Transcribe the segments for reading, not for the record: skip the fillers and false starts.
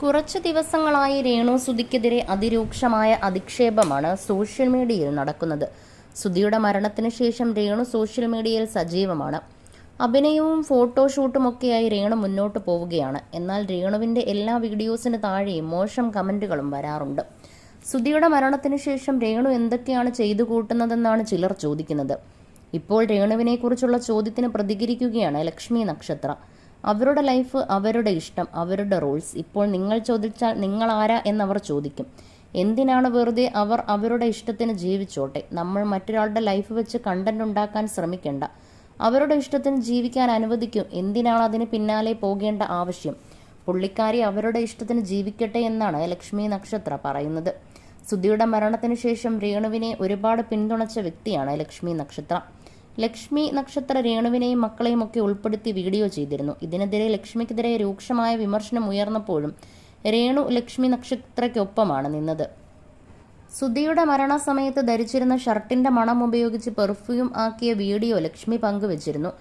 കുറച്ച് ദിവസങ്ങളായി രേണു സുധിക്കെതിരെ അതിരൂക്ഷമായ അധിക്ഷേപമാണ് സോഷ്യൽ മീഡിയയിൽ നടക്കുന്നത്. സുധിയുടെ മരണത്തിന് ശേഷം രേണു സോഷ്യൽ മീഡിയയിൽ സജീവമാണ്. അഭിനയവും ഫോട്ടോഷൂട്ടുമൊക്കെയായി രേണു മുന്നോട്ട് പോവുകയാണ്. എന്നാൽ രേണുവിൻ്റെ എല്ലാ വീഡിയോസിന് താഴെയും മോശം കമൻറ്റുകളും വരാറുണ്ട്. സുധിയുടെ മരണത്തിന് ശേഷം രേണു എന്തൊക്കെയാണ് ചെയ്തു കൂട്ടുന്നതെന്നാണ് ചിലർ ചോദിക്കുന്നത്. ഇപ്പോൾ രേണുവിനെക്കുറിച്ചുള്ള ചോദ്യത്തിന് പ്രതികരിക്കുകയാണ് ലക്ഷ്മി നക്ഷത്ര. അവരുടെ ലൈഫ്, അവരുടെ ഇഷ്ടം, അവരുടെ റൂൾസ്. ഇപ്പോൾ നിങ്ങൾ ചോദിച്ചാൽ നിങ്ങൾ ആരാ എന്നവർ ചോദിക്കും. എന്തിനാണ് വെറുതെ അവർ അവരുടെ ഇഷ്ടത്തിന് ജീവിച്ചോട്ടെ. നമ്മൾ മറ്റൊരാളുടെ ലൈഫ് വെച്ച് കണ്ടന്റ് ഉണ്ടാക്കാൻ ശ്രമിക്കേണ്ട. അവരുടെ ഇഷ്ടത്തിന് ജീവിക്കാൻ അനുവദിക്കും. എന്തിനാണ് അതിന് പിന്നാലെ പോകേണ്ട ആവശ്യം? പുള്ളിക്കാരി അവരുടെ ഇഷ്ടത്തിന് ജീവിക്കട്ടെ എന്നാണ് ലക്ഷ്മി നക്ഷത്ര പറയുന്നത്. സുധിയുടെ മരണത്തിന് ശേഷം രേണുവിനെ ഒരുപാട് പിന്തുണച്ച വ്യക്തിയാണ് ലക്ഷ്മി നക്ഷത്ര. ലക്ഷ്മി നക്ഷത്ര രേണുവിനെയും മക്കളെയും ഒക്കെ ഉൾപ്പെടുത്തി വീഡിയോ ചെയ്തിരുന്നു. ഇതിനെതിരെ ലക്ഷ്മിക്കെതിരെ രൂക്ഷമായ വിമർശനം ഉയർന്നപ്പോഴും രേണു ലക്ഷ്മി നക്ഷത്രയ്ക്കൊപ്പമാണ് നിന്നത്. സുധിയുടെ മരണസമയത്ത് ധരിച്ചിരുന്ന ഷർട്ടിന്റെ മണം ഉപയോഗിച്ച് പെർഫ്യൂം ആക്കിയ വീഡിയോ ലക്ഷ്മി പങ്കുവച്ചിരുന്നു.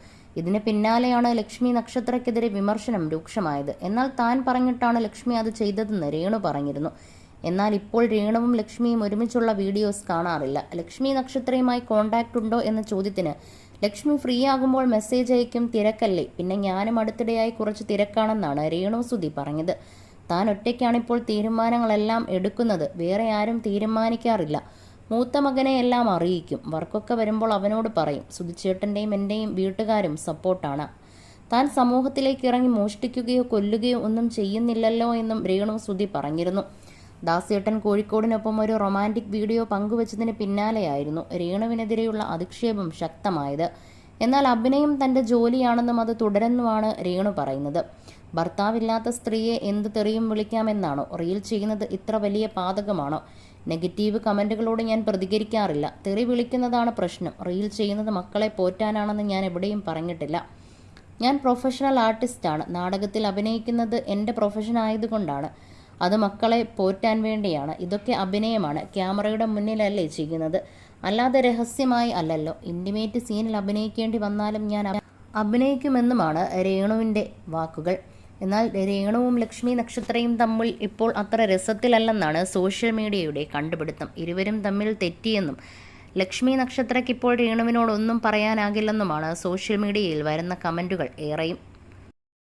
ഇതിന് പിന്നാലെയാണ് ലക്ഷ്മി നക്ഷത്രയ്ക്കെതിരെ വിമർശനം രൂക്ഷമായത്. എന്നാൽ താൻ പറഞ്ഞിട്ടാണ് ലക്ഷ്മി അത് ചെയ്തതെന്ന് രേണു പറഞ്ഞിരുന്നു. എന്നാൽ ഇപ്പോൾ രേണുവും ലക്ഷ്മിയും ഒരുമിച്ചുള്ള വീഡിയോസ് കാണാറില്ല. ലക്ഷ്മി നക്ഷത്രയുമായി കോണ്ടാക്ട് ഉണ്ടോ എന്ന ചോദ്യത്തിന് ലക്ഷ്മി ഫ്രീ ആകുമ്പോൾ മെസ്സേജ് അയക്കും, തിരക്കല്ലേ, പിന്നെ ഞാനും അടുത്തിടെയായി കുറച്ച് തിരക്കാണെന്നാണ് രേണു സുധി പറഞ്ഞത്. താൻ ഒറ്റയ്ക്കാണിപ്പോൾ തീരുമാനങ്ങളെല്ലാം എടുക്കുന്നത്, വേറെ ആരും തീരുമാനിക്കാറില്ല. മൂത്ത മകനെ എല്ലാം അറിയിക്കും, വർക്കൊക്കെ വരുമ്പോൾ അവനോട് പറയും. സുധിച്ചേട്ടൻ്റെയും എൻ്റെയും വീട്ടുകാരും സപ്പോർട്ടാണ്. താൻ സമൂഹത്തിലേക്ക് ഇറങ്ങി മോഷ്ടിക്കുകയോ കൊല്ലുകയോ ഒന്നും ചെയ്യുന്നില്ലല്ലോ എന്നും രേണു സുധി പറഞ്ഞിരുന്നു. ദാസേട്ടൻ കോഴിക്കോടിനൊപ്പം ഒരു റൊമാൻറ്റിക് വീഡിയോ പങ്കുവച്ചതിന് പിന്നാലെയായിരുന്നു രേണുവിനെതിരെയുള്ള അധിക്ഷേപം ശക്തമായത്. എന്നാൽ അഭിനയം തൻ്റെ ജോലിയാണെന്നും അത് തുടരുന്നുമാണ് രേണു പറയുന്നത്. ഭർത്താവില്ലാത്ത സ്ത്രീയെ എന്ത് തെറിയും വിളിക്കാമെന്നാണോ? റീൽ ചെയ്യുന്നത് ഇത്ര വലിയ പാതകമാണോ? നെഗറ്റീവ് കമൻറ്റുകളോട് ഞാൻ പ്രതികരിക്കാറില്ല. തെറി വിളിക്കുന്നതാണ് പ്രശ്നം. റീൽ ചെയ്യുന്നത് മക്കളെ പോറ്റാനാണെന്ന് ഞാൻ എവിടെയും പറഞ്ഞിട്ടില്ല. ഞാൻ പ്രൊഫഷണൽ ആർട്ടിസ്റ്റാണ്. നാടകത്തിൽ അഭിനയിക്കുന്നത് എൻ്റെ പ്രൊഫഷൻ ആയതുകൊണ്ടാണ്. അത് മക്കളെ പോറ്റാൻ വേണ്ടിയാണ്. ഇതൊക്കെ അഭിനയമാണ്. ക്യാമറയുടെ മുന്നിലല്ലേ ചെയ്യുന്നത്, അല്ലാതെ രഹസ്യമായി അല്ലല്ലോ. ഇൻറ്റിമേറ്റ് സീനിൽ അഭിനയിക്കേണ്ടി വന്നാലും ഞാൻ അഭിനയിക്കുമെന്നുമാണ് രേണുവിൻ്റെ വാക്കുകൾ. എന്നാൽ രേണുവും ലക്ഷ്മി നക്ഷത്രയും തമ്മിൽ ഇപ്പോൾ അത്ര രസത്തിലല്ലെന്നാണ് സോഷ്യൽ മീഡിയയുടെ കണ്ടുപിടുത്തം. ഇരുവരും തമ്മിൽ തെറ്റിയെന്നും ലക്ഷ്മി നക്ഷത്രയ്ക്ക് ഇപ്പോൾ രേണുവിനോടൊന്നും പറയാനാകില്ലെന്നുമാണ് സോഷ്യൽ മീഡിയയിൽ വരുന്ന കമൻറ്റുകൾ ഏറെയും.